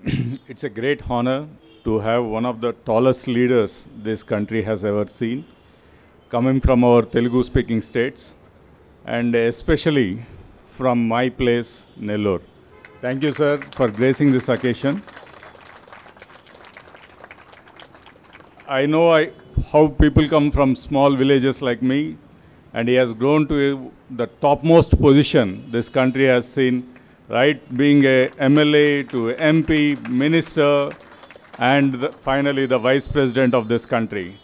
It's a great honor to have one of the tallest leaders this country has ever seen, coming from our Telugu-speaking states, and especially from my place, Nellore. Thank you, sir, for gracing this occasion. I know how people come from small villages like me, and he has grown to the topmost position this country has seen, right? Being a MLA to MP, minister, and finally the Vice President of this country.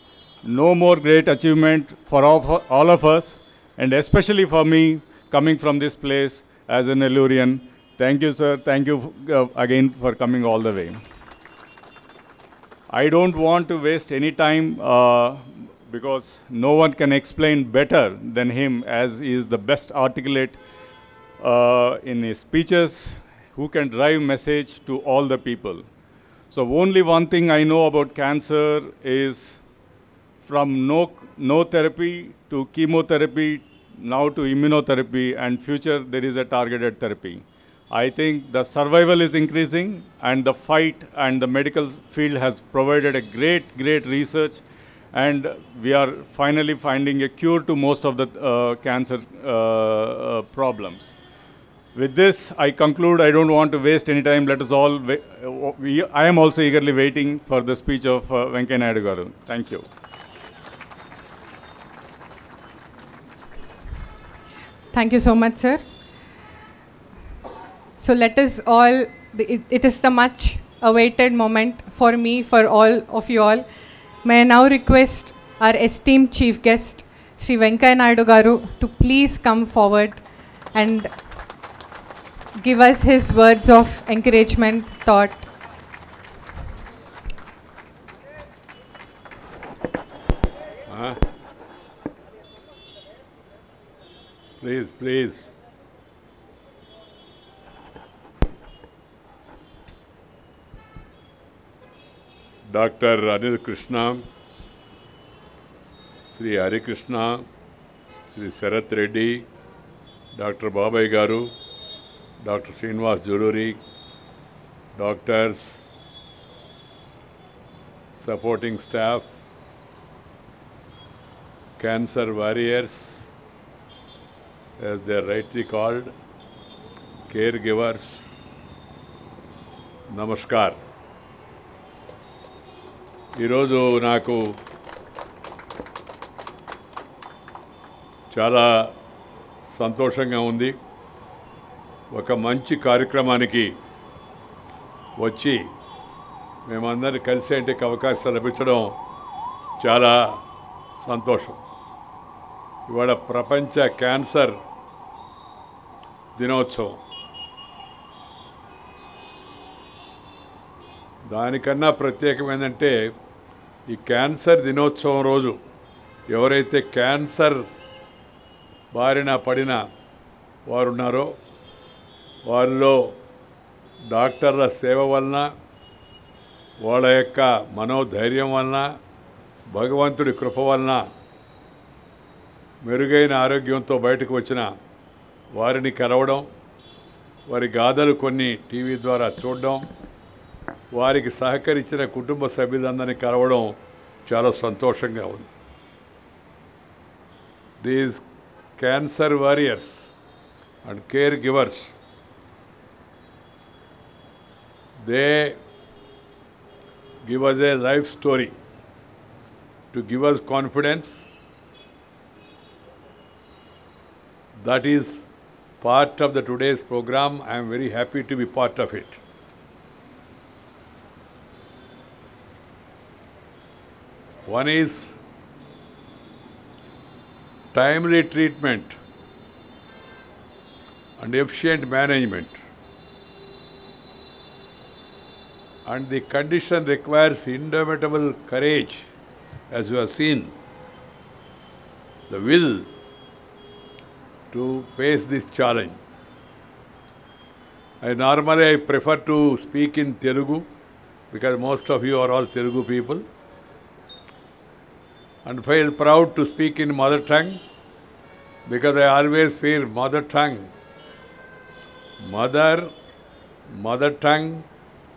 No more great achievement for all of us, and especially for me, coming from this place as an Nellurian. Thank you, sir. Thank you again for coming all the way. I don't want to waste any time because no one can explain better than him, as he is the best articulate in his speeches, who can drive message to all the people. So only one thing I know about cancer is from no therapy to chemotherapy, now to immunotherapy, and future there is a targeted therapy. I think the survival is increasing, and the fight and the medical field has provided a great research, and we are finally finding a cure to most of the cancer problems. With this, I conclude. I don't want to waste any time. Let us all I am also eagerly waiting for the speech of Venkaiah Naidu garu. Thank you. Thank you so much, sir. So let us all, it is the much awaited moment for me, for all of you all. May I now request our esteemed chief guest, Sri Venkaiah Naidu garu, to please come forward and give us his words of encouragement, thought. Please. Dr. Anil Krishna, Sri Hari Krishna, Sri Sarath Reddy, Dr. Babai Garu, Dr. Srinivas Jururi, doctors, supporting staff, cancer warriors, as they are rightly called, caregivers, namaskar. ఈరోజు నాకు చాలా సంతోషంగా ఉంది. ఒక మంచి కార్యక్రమానికి వచ్చి మేమందరం కలిసేందుకు అవకాశం లభించడం చాలా సంతోషం. ఇవాళ ప్రపంచ క్యాన్సర్ దినోత్సవం. దానికన్నా ప్రత్యేకం ఏంటంటే ఈ క్యాన్సర్ దినోత్సవం రోజు ఎవరైతే క్యాన్సర్ బారిన పడిన వారు ఉన్నారో వారిలో డాక్టర్ల సేవ వలన, వాళ్ళ యొక్క మనోధైర్యం వలన, భగవంతుడి కృప వలన మెరుగైన ఆరోగ్యంతో బయటకు వచ్చిన వారిని కలవడం, వారి గాథలు కొన్ని టీవీ ద్వారా చూడడం, వారికి సహకరించిన కుటుంబ సభ్యులందరినీ కలవడం చాలా సంతోషంగా ఉంది. These cancer warriors and caregivers, they give us a life story to give us confidence. That is part of the today's program. I am very happy to be part of it. One is timely treatment and efficient management, and the condition requires indomitable courage, as you have seen, the will to face this challenge. I prefer to speak in Telugu because most of you are all Telugu people, and feel proud to speak in mother tongue because I always feel mother tongue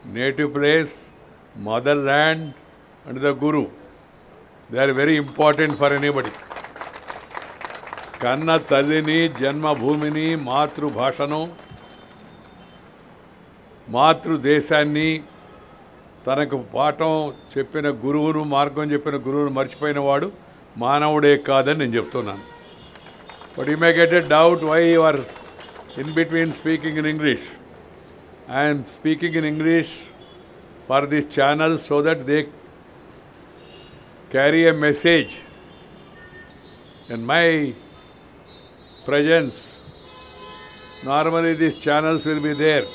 native place, motherland, and the Guru. They are very important for anybody. Kanna Tallini, Janma Bhumini, Matru Bhashanu, Matru Desanni, తనకు పాఠం చెప్పిన గురువును మార్గం చెప్పిన గురువును మర్చిపోయిన వాడు మానవుడే కాదని నేను చెప్తున్నాను. But you may get a doubt why you are in between speaking in English. I am speaking in English for this channel so that they carry a message. In my presence, normally these channels will be there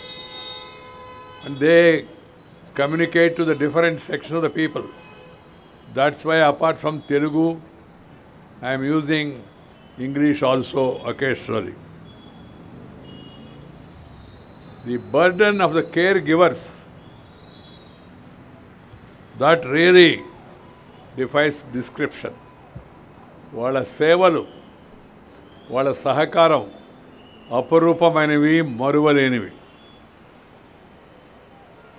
and they communicate to the different sections of the people. That's why apart from Telugu, I am using English also occasionally. The burden of the caregivers, that really defies description. వాళ్ళ సేవలు, వాళ్ళ సహకారం అపరూపమైనవి, మరువలేనివి.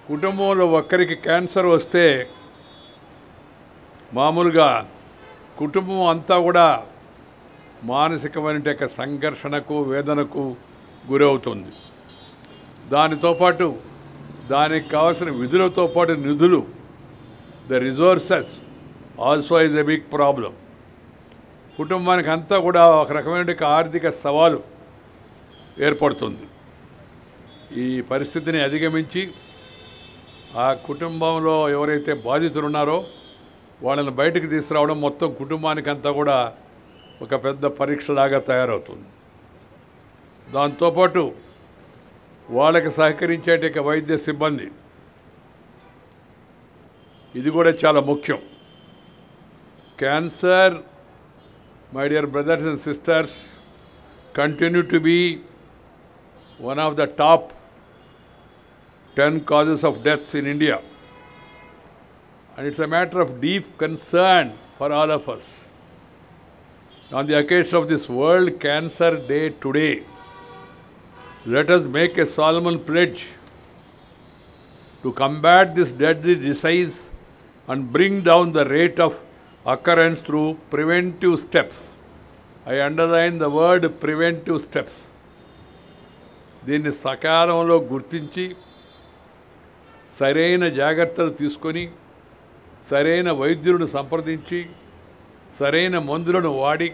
కుటుంబంలో ఒక్కరికి cancer వస్తే మామూలుగా కుటుంబం అంతా కూడా మానసికమైన సంఘర్షణకు, వేదనకు గురవుతుంది. దానితో పాటు దానికి కావాల్సిన విధులతో పాటు నిధులు, the resources also is a big problem. కుటుంబానికి అంతా కూడా ఒక రకమైన ఆర్థిక సవాలు ఏర్పడుతుంది. ఈ పరిస్థితిని అధిగమించి ఆ కుటుంబంలో ఎవరైతే బాధితులు ఉన్నారో వాళ్ళని బయటకు తీసుకురావడం మొత్తం కుటుంబానికి అంతా కూడా ఒక పెద్ద పరీక్షలాగా తయారవుతుంది. దాంతోపాటు వాళ్ళకి సహకరించేట వైద్య సిబ్బంది, ఇది కూడా చాలా ముఖ్యం. Cancer, my dear brothers and sisters, continue to be one of the top 10 causes of deaths in India. And it's a matter of deep concern for all of us. On the occasion of this World Cancer Day today, let us make a solemn pledge to combat this deadly disease and bring down the rate of occurrence through preventive steps. I underline the word preventive steps. దీన్ని సకాలంలో గుర్తించి సరైన జాగ్రత్తలు తీసుకొని సరైన వైద్యులను సంప్రదించి సరైన మందులను వాడి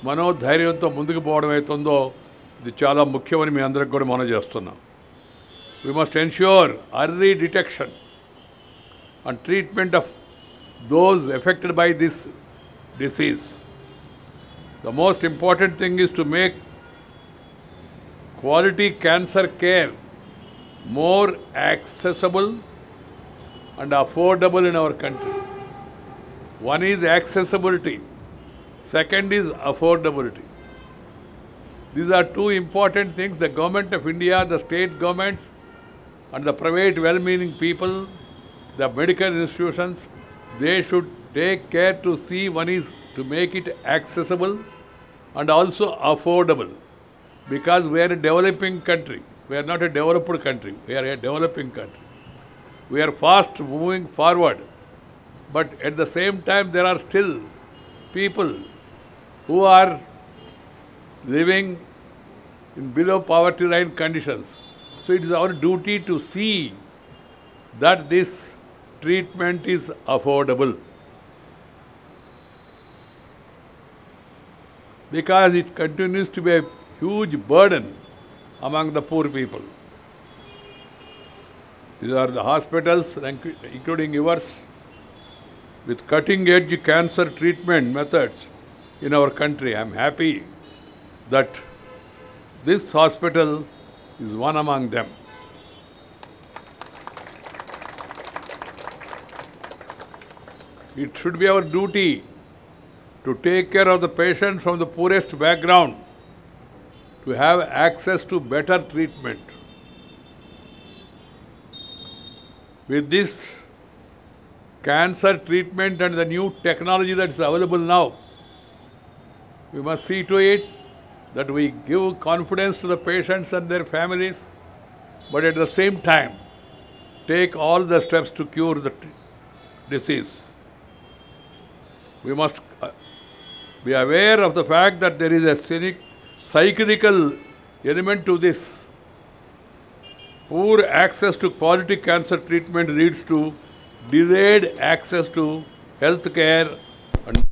మనోధైర్యంతో ముందుకు పోవడం అవుతుందో ఇది చాలా ముఖ్యమని మీ అందరికి కూడా మనం చేస్తున్నాం. We must ensure early detection and treatment of those affected by this disease. The most important thing is to make quality cancer care more accessible and affordable in our country. One is accessibility, second is affordability. These are two important things. The government of India, the state governments and the private well-meaning people, the medical institutions, they should take care to see one is to make it accessible and also affordable, because we are a developing country. We are not a developed country. We are a developing country. We are fast moving forward. But at the same time, there are still people who are living in below poverty line conditions. So it is our duty to see that this treatment is affordable. Because it continues to be a huge burden among the poor people. These are the hospitals, including yours, with cutting-edge cancer treatment methods in our country. I am happy that this hospital is one among them. It should be our duty to take care of the patients from the poorest background, to have access to better treatment. With this cancer treatment and the new technology that is available now, we must see to it that we give confidence to the patients and their families, but at the same time, take all the steps to cure the disease. We must be aware of the fact that there is a psychological element to this. Poor access to quality cancer treatment leads to delayed access to health care and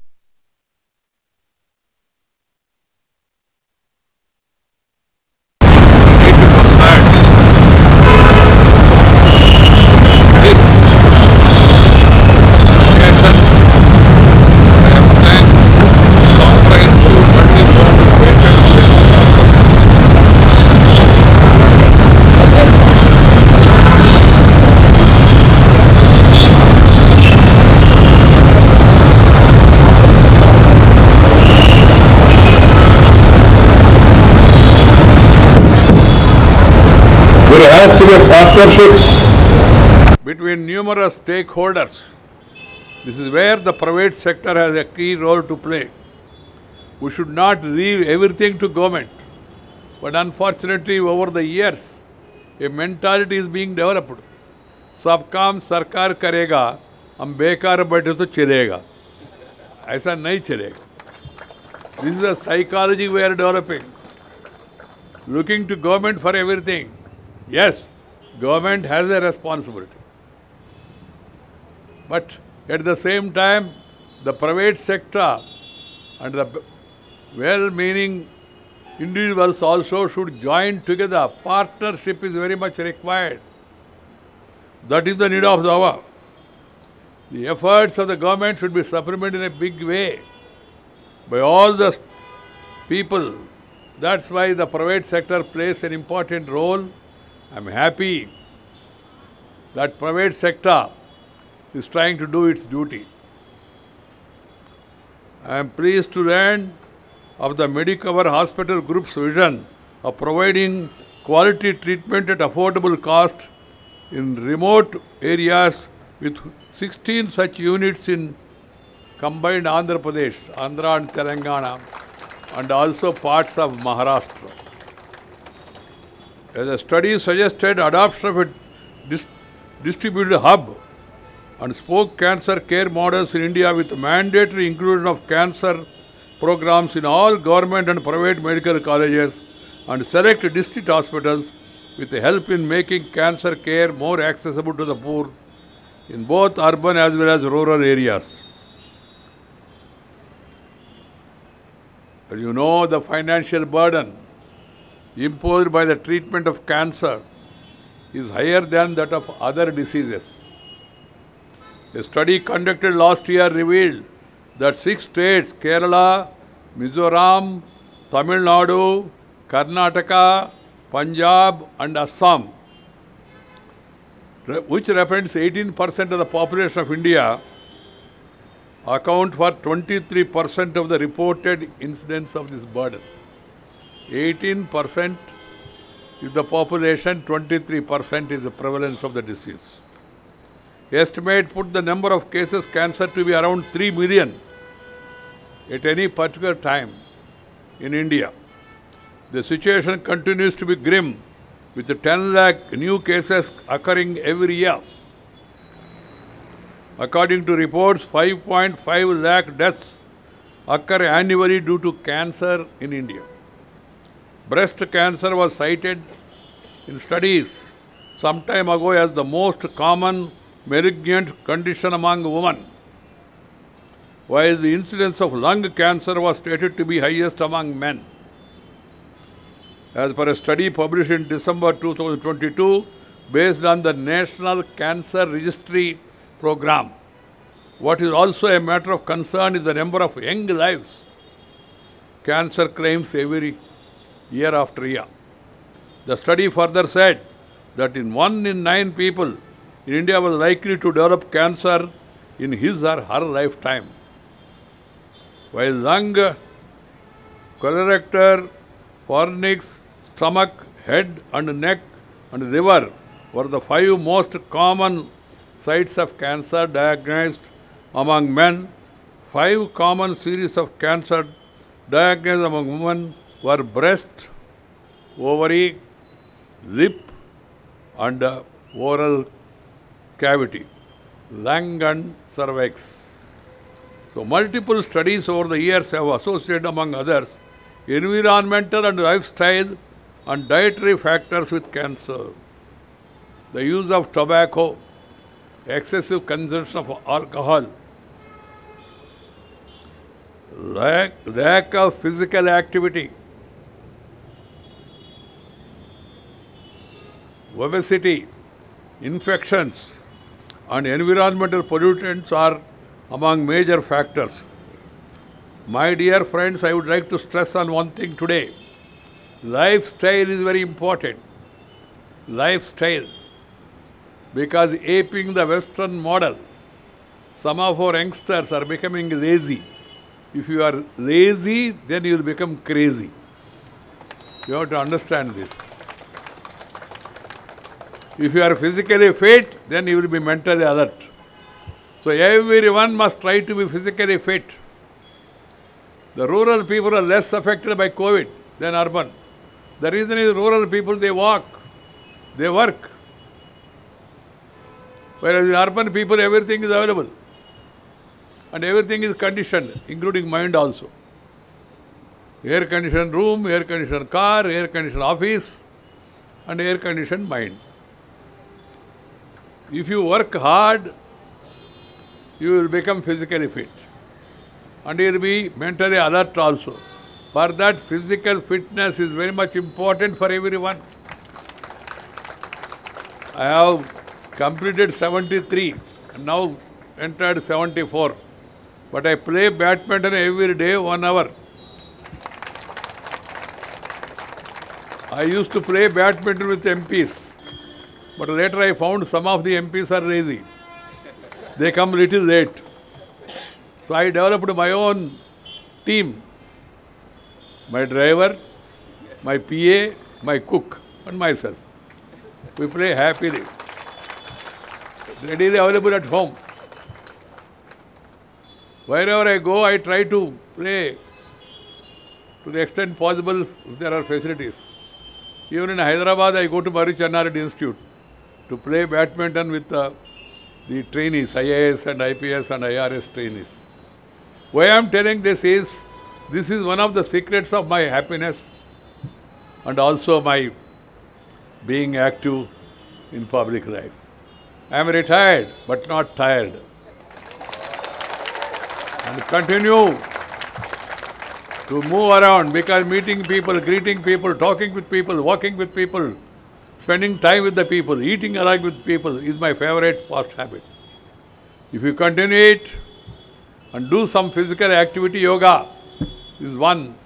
there has to be a partnership between numerous stakeholders. This is where the private sector has a key role to play. We should not leave everything to government. But unfortunately, over the years, a mentality is being developed. सब काम सरकार करेगा, हम बेकार बैठे तो चलेगा. ऐसा नहीं चलेगा. This is a psychology we are developing. Looking to government for everything. Yes, government has a responsibility. But at the same time, the private sector and the well-meaning individuals also should join together. Partnership is very much required. That is the need of the hour. The efforts of the government should be supplemented in a big way by all the people. That's why the private sector plays an important role. I'm happy that private sector is trying to do its duty. I am pleased to learn of the Medicover Hospital Group's vision of providing quality treatment at affordable cost in remote areas with 16 such units in combined Andhra Pradesh, Andhra and Telangana, and also parts of Maharashtra. As a study suggested, adoption of a distributed hub and spoke cancer care models in India with mandatory inclusion of cancer programs in all government and private medical colleges and select district hospitals with help in making cancer care more accessible to the poor in both urban as well as rural areas. As you know, the financial burden imposed by the treatment of cancer is higher than that of other diseases. A study conducted last year revealed that 6 states, Kerala, Mizoram, Tamil Nadu, Karnataka, Punjab and Assam, which represents 18% of the population of India, account for 23% of the reported incidence of this burden. 18% is the population, 23% is the prevalence of the disease. Estimate put the number of cases cancer to be around 3 million at any particular time in India. The situation continues to be grim with 10 lakh new cases occurring every year. According to reports, 5.5 lakh deaths occur annually due to cancer in India. Breast cancer was cited in studies some time ago as the most common malignant condition among women, while the incidence of lung cancer was stated to be highest among men. As per a study published in December 2022, based on the National Cancer Registry Program, what is also a matter of concern is the number of young lives cancer claims every year after year. The study further said that 1 in 9 people in India was likely to develop cancer in his or her lifetime, while lung, colorectal, pharynx, stomach, head and neck and liver were the 5 most common sites of cancer diagnosed among men. 5 common series of cancer diagnosed among women were breast, ovary, lip and oral cavity, lung and cervix. So multiple studies over the years have associated, among others, environmental and lifestyle and dietary factors with cancer. The use of tobacco, excessive consumption of alcohol, lack of physical activity, obesity, infections, and environmental pollutants are among major factors. My dear friends, I would like to stress on one thing today. Lifestyle is very important. Lifestyle. Because aping the Western model, some of our youngsters are becoming lazy. If you are lazy, then you will become crazy. You have to understand this. If you are physically fit, then you will be mentally alert. So everyone must try to be physically fit. The rural people are less affected by COVID than urban. The reason is rural people, they walk, they work. Whereas in urban people, everything is available. And everything is conditioned, including mind also. Air-conditioned room, air-conditioned car, air-conditioned office, and air-conditioned mind. If you work hard, you will become physically fit. And you will be mentally alert also. For that, physical fitness is very much important for everyone. I have completed 73 and now entered 74. But I play badminton every day 1 hour. I used to play badminton with MPs. But later I found some of the MPs are lazy. They come little late. So I developed my own team. My driver, my PA, my cook and myself. We play happily. Readily available at home. Wherever I go, I try to play to the extent possible if there are facilities. Even in Hyderabad, I go to Mari Channareddy Institute to play badminton with the trainees, IAS and IPS and IRS trainees. Why I am telling this is one of the secrets of my happiness and also my being active in public life. I am retired but not tired. And continue to move around because meeting people, greeting people, talking with people, walking with people, spending time with the people, eating along with people is my favorite past habit. If you continue it and do some physical activity, yoga is one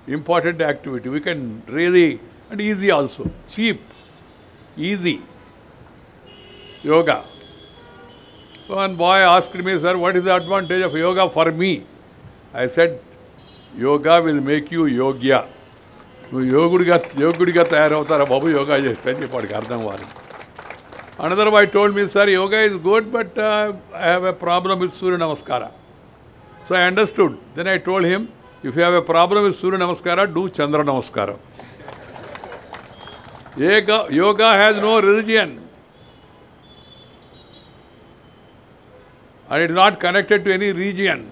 important activity. We can really, and easy also, cheap, easy, yoga. One boy asked me, sir, what is the advantage of yoga for me? I said, yoga will make you yogya. Yogudiga tayaravatara babu yoga chesthe ani cheppaడు అర్థం వారు. Another boy told me, sir, yoga is good, but I have a problem with Surya Namaskara. So I understood. Then I told him, if you have a problem with Surya Namaskara, do Chandra Namaskara. Yoga has no religion. And it is not connected to any region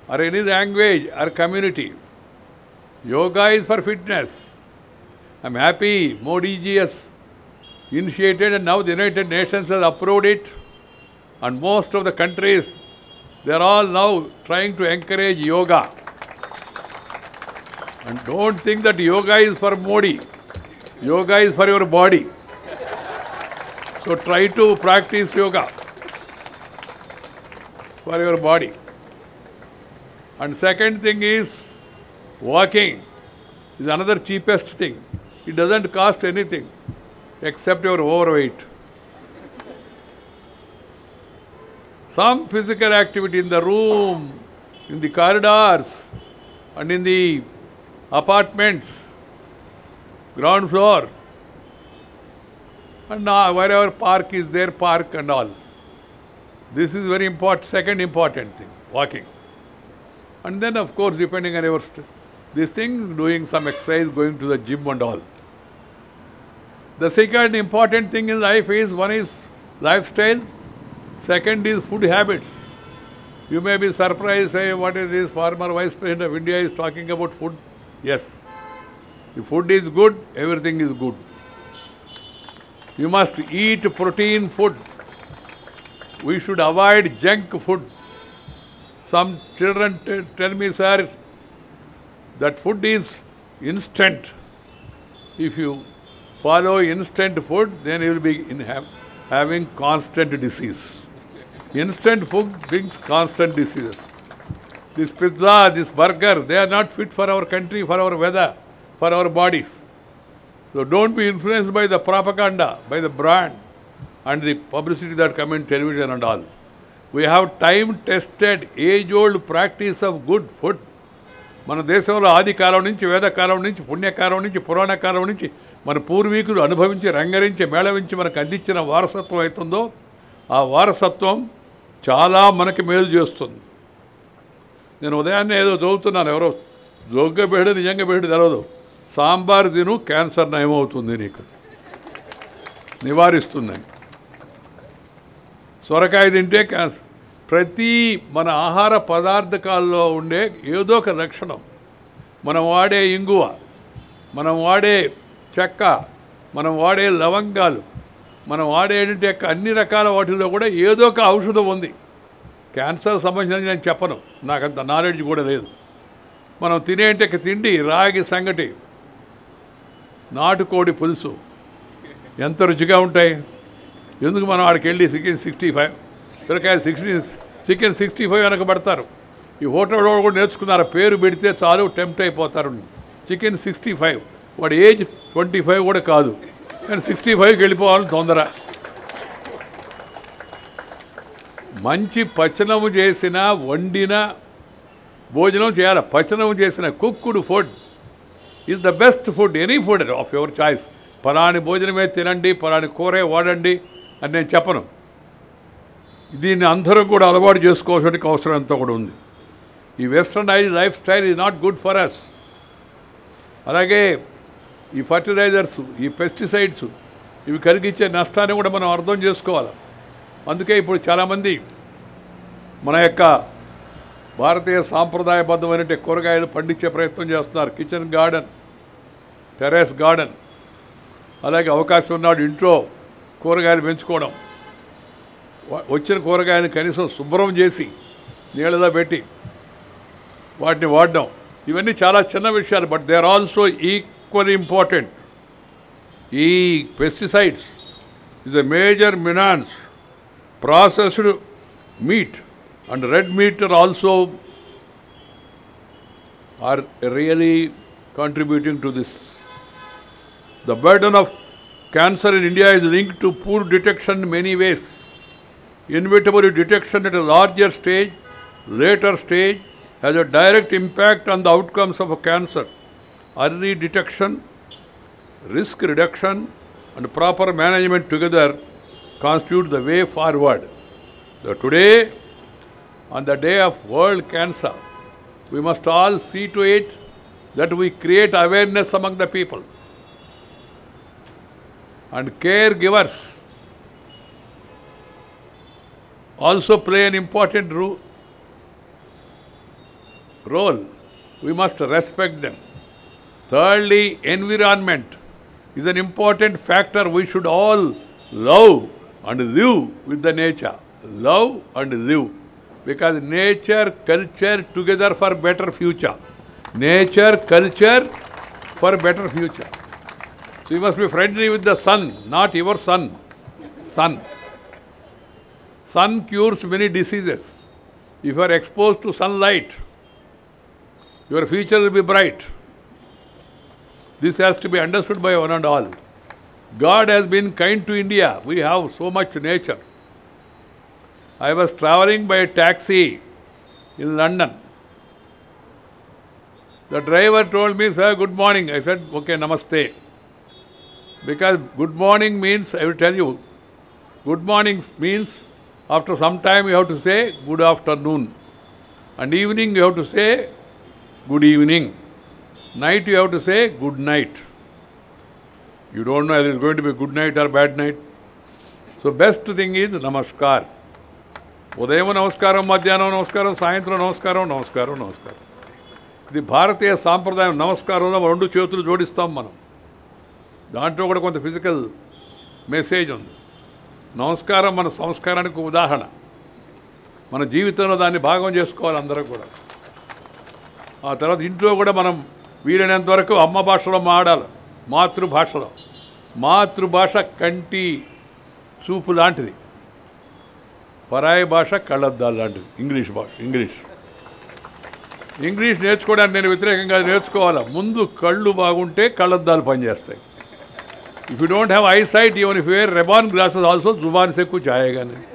or any language or community. Yoga is for fitness. I am happy Modi ji has initiated and now the United Nations has approved it. And most of the countries, they are all now trying to encourage yoga. And don't think that yoga is for Modi. Yoga is for your body. So try to practice yoga for your body. And second thing is, walking is another cheapest thing. It doesn't cost anything except your overweight. Some physical activity in the room, in the corridors, and in the apartments, ground floor, and wherever park is there, park and all. This is very important, second important thing, walking. And then of course, depending on your this thing, doing some exercise, going to the gym and all. The second important thing in life is, one is lifestyle. Second is food habits. You may be surprised, say, what is this? Former Vice President of India is talking about food. Yes. If food is good, everything is good. You must eat protein food. We should avoid junk food. Some children tell me, sir, that food is instant. If you follow instant food, then you will be having constant disease. Instant food brings constant diseases. This pizza, this burger, they are not fit for our country, for our weather, for our bodies. So don't be influenced by the propaganda, by the brand and the publicity that come in television and all. We have time-tested, age-old practice of good food. మన దేశంలో ఆది కాలం నుంచి, వేదకాలం నుంచి, పుణ్యకాలం నుంచి, పురాణ కాలం నుంచి మన పూర్వీకులు అనుభవించి, రంగరించి, మేళవించి మనకు అందించిన వారసత్వం అవుతుందో ఆ వారసత్వం చాలా మనకి మేలు చేస్తుంది. నేను ఉదయాన్నే ఏదో చదువుతున్నాను, ఎవరో జోగ్గా బేడు నిజంగా బేడు తెలవదు. సాంబార్ తిను, క్యాన్సర్ నయమవుతుంది, నీకు నివారిస్తుందని. సొరకాయ తింటే క్యాన్సర్. ప్రతి మన ఆహార పదార్థకాల్లో ఉండే ఏదో ఒక లక్షణం, మనం వాడే ఇంగువ, మనం వాడే చెక్క, మనం వాడే లవంగాలు, మనం వాడేంటే అన్ని రకాల వాటిల్లో కూడా ఏదో ఒక ఔషధం ఉంది. క్యాన్సర్ సంబంధించి నేను చెప్పను, నాకంత నాలెడ్జ్ కూడా లేదు. మనం తినేంటే తిండి, రాగి సంగటి, నాటుకోడి పులుసు ఎంత రుచిగా ఉంటాయి. ఎందుకు మనం ఆడికి వెళ్ళి చికెన్ 65, పిల్లకాయ చికెన్ 65 వెనకబడతారు. ఈ హోటల్లో కూడా నేర్చుకున్నారు, పేరు పెడితే చాలు టెంప్ట్ అయిపోతారు. చికెన్ 65, వాడి ఏజ్ 25 కూడా కాదు, కానీ 65కి వెళ్ళిపోవాలని తొందర. మంచి పచనము చేసిన, వండిన భోజనం చేయాలి. పచనము చేసిన cooked food is the best food, any food of your choice. పలాని భోజనమే తినండి, పలాని కూరే వాడండి అని నేను చెప్పను. దీన్ని అందరం కూడా అలవాటు చేసుకోవాల్సిన అవసరం ఎంతో కూడా ఉంది. ఈ westernise life style is not good for us. అలాగే ఈ ఫర్టిలైజర్స్, ఈ పెస్టిసైడ్స్, ఇవి కలిగించే నష్టాన్ని కూడా మనం అర్థం చేసుకోవాలి. అందుకే ఇప్పుడు చాలామంది మన యొక్క భారతీయ సాంప్రదాయబద్ధమైన కూరగాయలు పండించే ప్రయత్నం చేస్తున్నారు. కిచెన్ గార్డెన్, టెర్రస్ గార్డెన్, అలాగే అవకాశం ఉన్నాడు ఇంట్లో కూరగాయలు పెంచుకోవడం. వచ్చిన కూరగాయలను కనీసం శుభ్రం చేసి నీళ్ళలో పెట్టి వాటిని వాడడం. ఇవన్నీ చాలా చిన్న విషయాలు, but they are also equally important. ఈ pesticides is a major menace. Processed meat and red meat are also really contributing to this. The burden of cancer in India is linked to poor detection in many ways. Inevitable detection at a larger stage, later stage, has a direct impact on the outcomes of a cancer. Early detection, risk reduction and proper management together constitute the way forward. So today, on the day of World Cancer, we must all see to it that we create awareness among the people. And caregivers also play an important role. We must respect them. Thirdly, environment is an important factor. We should all love and live with the nature. Love and live. Because nature, culture together for better future. Nature, culture for better future. So you must be friendly with the sun, not your sun. Sun. Sun cures many diseases. If you are exposed to sunlight, your future will be bright. This has to be understood by one and all. God has been kind to India. We have so much nature. I was traveling by taxi in London. The driver told me, sir, good morning. I said, okay, namaste. Because good morning means, I will tell you, good morning means after some time you have to say good afternoon. And evening you have to say good evening. Night you have to say good night. You don't know whether it's going to be good night or bad night. So best thing is namaskar. ఉదయం నమస్కారం, మధ్యాహ్నం నమస్కారం, సాయంత్రం నమస్కారం, నమస్కారం, నమస్కారం. ఇది భారతీయ సాంప్రదాయం. నమస్కారంలో 2 చేతులు జోడిస్తాం మనం. దాంట్లో కూడా కొంత ఫిజికల్ మెసేజ్ ఉంది. నమస్కారం మన సంస్కారానికి ఉదాహరణ. మన జీవితంలో దాన్ని భాగం చేసుకోవాలి అందరూ కూడా. ఆ తర్వాత ఇంట్లో కూడా మనం వీలైనంత వరకు అమ్మ భాషలో మాట్లాడాలి, మాతృభాషలో. మాతృభాష కంటి చూపు లాంటిది, పరాయి భాష కళ్ళద్దాలు లాంటిది. ఇంగ్లీష్ నేర్చుకోవడానికి నేను వ్యతిరేకంగా నేర్చుకోవాలా. ముందు కళ్ళు బాగుంటే కళ్ళద్దాలు పనిచేస్తాయి. If you don't have eyesight, even if wear Ray Ban glasses also జుబాన్ సే కుచ్ ఆయేగా नहीं.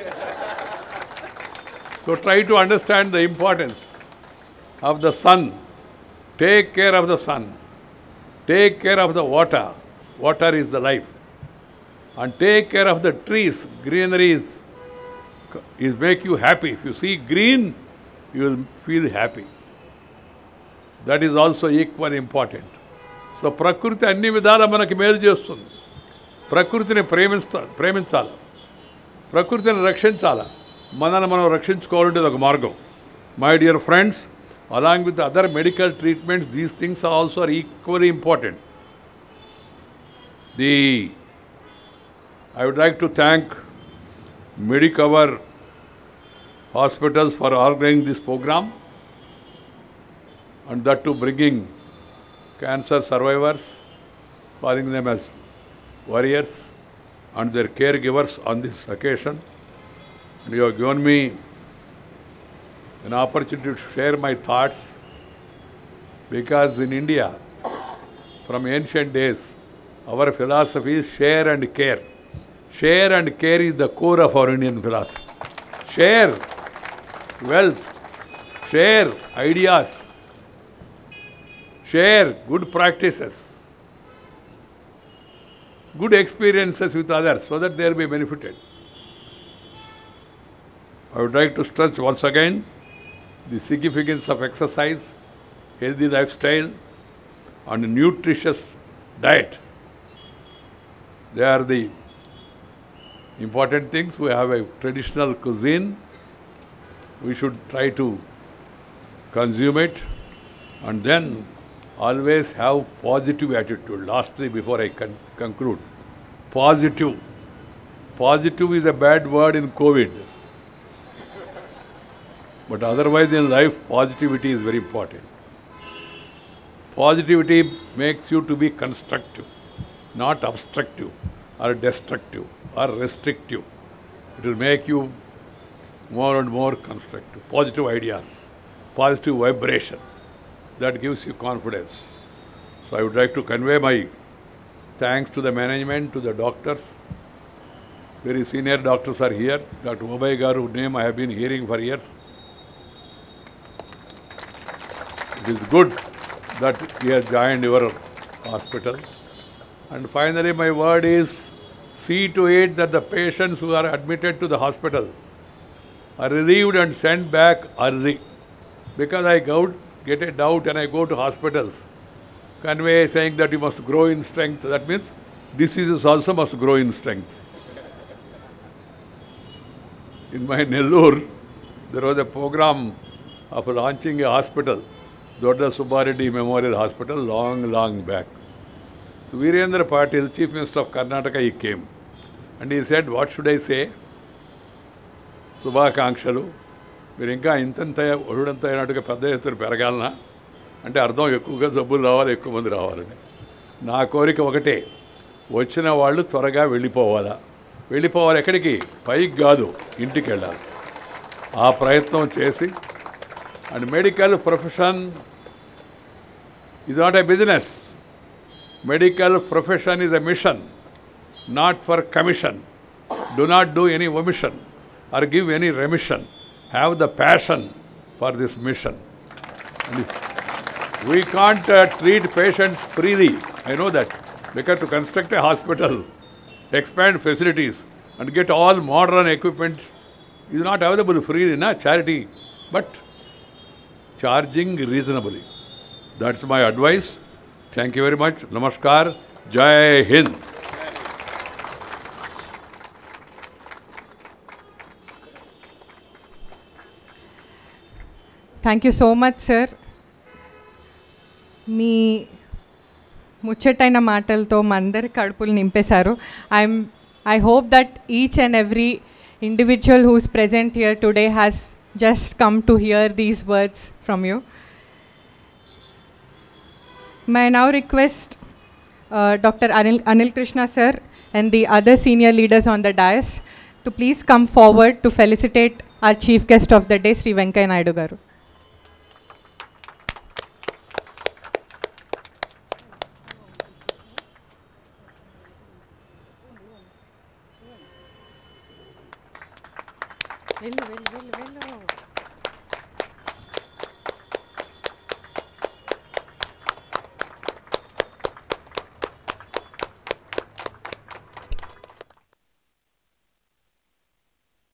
So try to understand the importance of the sun. Take care of the sun. Take care of the water. Water is the life. And take care of the trees. Greenery is make you happy. If you see green, you will feel happy. That is also equally important. So ప్రకృతి అన్ని విధాలా మనకి మేలు చేస్తుంది. ప్రకృతిని ప్రేమించాలి, ప్రకృతిని రక్షించాలి. మనల్ని మనం రక్షించుకోవాలంటే ఒక మార్గం. My dear friends, along with the other medical treatments, these things are also equally important. I would like to thank Medicover Hospitals for organizing this program, and that to bringing cancer survivors, calling them as warriors and their caregivers on this occasion. You have given me an opportunity to share my thoughts, because in India, from ancient days, our philosophy is share and care. Share and care is the core of our Indian philosophy. Share wealth, share ideas, share good practices, good experiences with others, so that they will be benefited. I would like to stress once again the significance of exercise, healthy lifestyle, and nutritious diet. They are the important things. We have a traditional cuisine. We should try to consume it, and then always have positive attitude. Lastly, before I conclude, positive. Positive is a bad word in COVID. But otherwise in life, positivity is very important. Positivity makes you to be constructive, not obstructive or destructive or restrictive. It will make you more and more constructive. Positive ideas, positive vibration, that gives you confidence. So I would like to convey my thanks to the management, to the doctors. Very senior doctors are here. Dr. Mobay Garu, whose name I have been hearing for years. It is good that he has joined your hospital. And finally, my word is, see to it that the patients who are admitted to the hospital are relieved and sent back early. Because I get a doubt and I go to hospitals, convey saying that you must grow in strength. That means diseases also must grow in strength. In my Nellore, there was a program of launching a hospital, Dodda Subbareddy Memorial Hospital, long back. So Virendra Patil, Chief Minister of Karnataka, he came. And he said, what should I say? Subhakangshalu, మీరు ఇంకా ఇంతంత ఒడుడంత అయినట్టుగా పెద్ద ఎత్తున పెరగాలనా అంటే అర్థం ఎక్కువగా జబ్బులు రావాలి, ఎక్కువ మంది రావాలని. నా కోరిక ఒకటే, వచ్చిన వాళ్ళు త్వరగా వెళ్ళిపోవాలి. ఎక్కడికి? పైకి కాదు, ఇంటికి వెళ్ళాలి. ఆ ప్రయత్నం చేసి, and medical profession is not a business. Medical profession is a mission, not for commission. Do not do any omission or give any remission. Have the passion for this mission. And we can't treat patients freely. I know that. Because to construct a hospital, expand facilities, and get all modern equipment is not available freely, na charity, but charging reasonably. That's my advice. Thank you very much. Namaskar. Jai Hind. Thank you so much sir. మీ ముచ్చటైన మాటలతో మా అందరి కడుపులు నింపేశారు. I hope that each and every individual who is present here today has just come to hear these words from you. May I now request Dr. Anil Krishna sir and the other senior leaders on the dais to please come forward to felicitate our chief guest of the day, Sri Venkaiah Naidu garu. Vellu.